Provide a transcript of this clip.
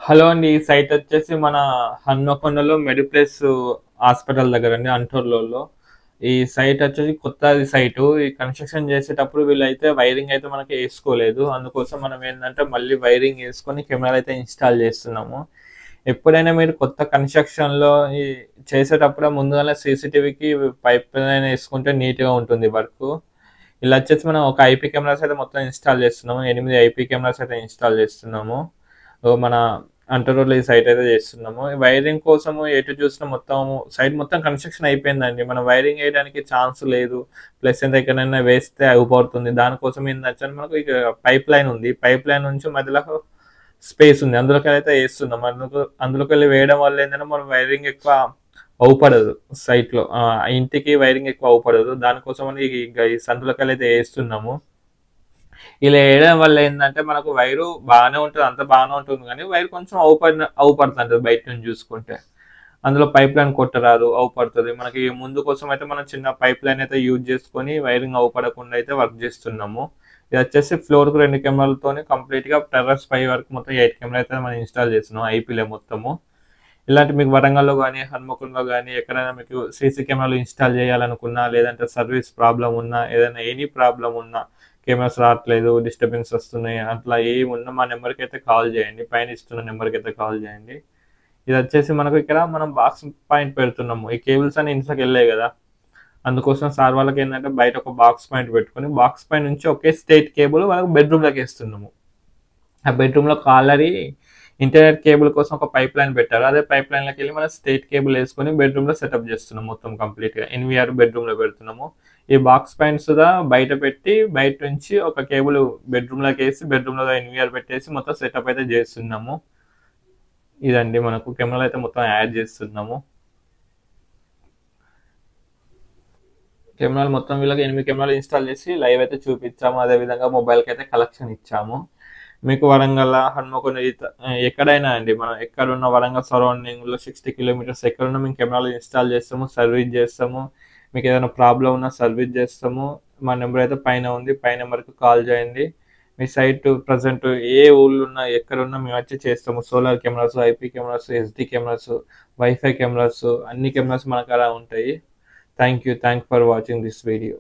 Hello అండి. ఈ site వచ్చేసి మన హన్మకొండలో మెడిప్లస్ హాస్పిటల్ దగ్గర అండి, అంటూర్లలో. ఈ సైట్ వచ్చేసి కొత్త సైటు. ఈ కన్స్ట్రక్షన్ చేసేటప్పుడు వీళ్ళైతే వైరింగ్ అయితే మనకి వేసుకోలేదు. అందుకోసం మనం ఏంటంటే మళ్ళీ వైరింగ్ వేసుకొని కెమెరాలు అయితే ఇన్స్టాల్ చేస్తున్నాము. ఎప్పుడైనా మీరు కొత్త కన్స్ట్రక్షన్లో ఈ చేసేటప్పుడు ముందుగానే సీసీటీవీకి పైప్ లైన్ వేసుకుంటే నీట్గా ఉంటుంది వర్క్. ఇలా వచ్చేసి మనం ఒక ఐపీ కెమెరాస్ అయితే మొత్తం ఇన్స్టాల్ చేస్తున్నాము. 8 ఐపీ కెమెరాస్ అయితే ఇన్స్టాల్ చేస్తున్నాము. మన అంటర్రోడ్లో ఈ సైట్ అయితే చేస్తున్నాము. ఈ వైరింగ్ కోసము ఎటు చూసిన మొత్తం సైట్ మొత్తం కన్స్ట్రక్షన్ అయిపోయిందండి. మనం వైరింగ్ వేయడానికి ఛాన్స్ లేదు. ప్లస్ ఎంత ఎక్కడైనా వేస్తే అయిపోతుంది. దానికోసం ఏంటంటే మనకు ఇక పైప్ లైన్ ఉంది. పైప్ లైన్ నుంచి మధ్యలో స్పేస్ ఉంది. అందులోకి అయితే వేస్తున్నాం. అందులోకి వెళ్ళి వేయడం వల్ల ఏంటంటే మనం వైరింగ్ ఎక్కువ అవుపడదు. సైట్లో ఇంటికి వైరింగ్ ఎక్కువ అవుపడదు. దానికోసం అని ఈ సందులోకి అయితే వేస్తున్నాము. ఇలా వేయడం వల్ల ఏంటంటే మనకు వైరు బాగానే ఉంటుంది, అంత బాగానే ఉంటుంది, కానీ వైర్ కొంచెం అవుపడుతుంటుంది బయట నుంచి చూసుకుంటే. అందులో పైప్ లైన్ కొట్టరాదు, అవుపడుతుంది. మనకి ముందు కోసం అయితే మనం చిన్న పైప్ లైన్ అయితే యూజ్ చేసుకొని వైరింగ్ అవుపడకుండా అయితే వర్క్ చేస్తున్నాము. ఇది వచ్చేసి ఫ్లోర్కు 2 కెమెరాలతోని కంప్లీట్గా టెర్రస్ పై వరకు మొత్తం 8 కెమెరా అయితే మనం ఇన్స్టాల్ చేస్తున్నాం ఐపీలే మొత్తము. ఇలాంటి మీకు వరంగల్లో కానీ హన్మకొండలో కానీ ఎక్కడైనా మీకు సీసీ కెమెరాలు ఇన్స్టాల్ చేయాలనుకున్నా, లేదంటే సర్వీస్ ప్రాబ్లం ఉన్నా, ఏదైనా ఎనీ ప్రాబ్లం ఉన్నా, కెమెరాస్ రావట్లేదు, డిస్టర్బెన్స్ వస్తున్నాయి, అట్లా ఏమున్నా మా నెంబర్కి అయితే కాల్ చేయండి. పైన ఇస్తున్న నెంబర్కి అయితే కాల్ చేయండి. ఇది వచ్చేసి మనకు ఇక్కడ మనం బాక్స్ పాయింట్ పెడుతున్నాము. ఈ కేబుల్స్ అని ఇంట్లోకి వెళ్ళాయి కదా, అందుకోసం సార్ వాళ్ళకి ఏంటంటే బయట ఒక బాక్స్ పాయింట్ పెట్టుకొని బాక్స్ పాయింట్ నుంచి ఒకే స్ట్రైట్ కేబుల్ వాళ్ళకి బెడ్రూమ్లోకి వేస్తున్నాము. ఆ బెడ్రూమ్లో ఆల్రెడీ ఇంటర్నెట్ కేబుల్ కోసం ఒక పైప్ లైన్ పెట్టారు. అదే పైప్ లైన్లోకి వెళ్ళి మనం స్ట్రైట్ కేబుల్ వేసుకొని బెడ్రూమ్లో సెటప్ చేస్తున్నాం. మొత్తం కంప్లీట్గా ఎన్వీఆర్ బెడ్రూమ్లో పెడుతున్నాము. ఈ బాక్స్ పాయింట్స్ బయట పెట్టి బయట నుంచి ఒక కేబుల్ బెడ్రూమ్లోకి వేసి బెడ్రూమ్లో ఎన్వీఆర్ పెట్టేసి మొత్తం సెటప్ అయితే చేస్తున్నాము. ఇదండి మనకు కెమెరాలు అయితే మొత్తం యాడ్ చేస్తున్నాము. కెమెరాలు మొత్తం వీళ్ళకి 8 కెమెరాలు ఇన్స్టాల్ చేసి లైవ్ అయితే చూపించాము. అదేవిధంగా మొబైల్కి అయితే కలెక్షన్ ఇచ్చాము. మీకు వరంగల్, హన్మకొండ ఎక్కడైనా అండి, మనం ఎక్కడున్న వరంగల్ సరౌండింగ్లో 60 కిలోమీటర్స్ ఎక్కడున్నా మేము కెమెరాలు ఇన్స్టాల్ చేస్తాము, సర్వీస్ చేస్తాము. మీకు ఏదైనా ప్రాబ్లం ఉన్నా సర్వీస్ చేస్తాము. మా నెంబర్ అయితే పైన ఉంది, పై నెంబర్కి కాల్ చేయండి. మీ సైట్ ప్రజెంట్ ఏ ఊళ్ళో ఉన్నా ఎక్కడున్నా మేము వచ్చి చేస్తాము. Solar cameras, IP cameras, SD cameras, wifi cameras, అన్ని కెమెరాస్ మనకు అలా ఉంటాయి. Thank you for watching this video.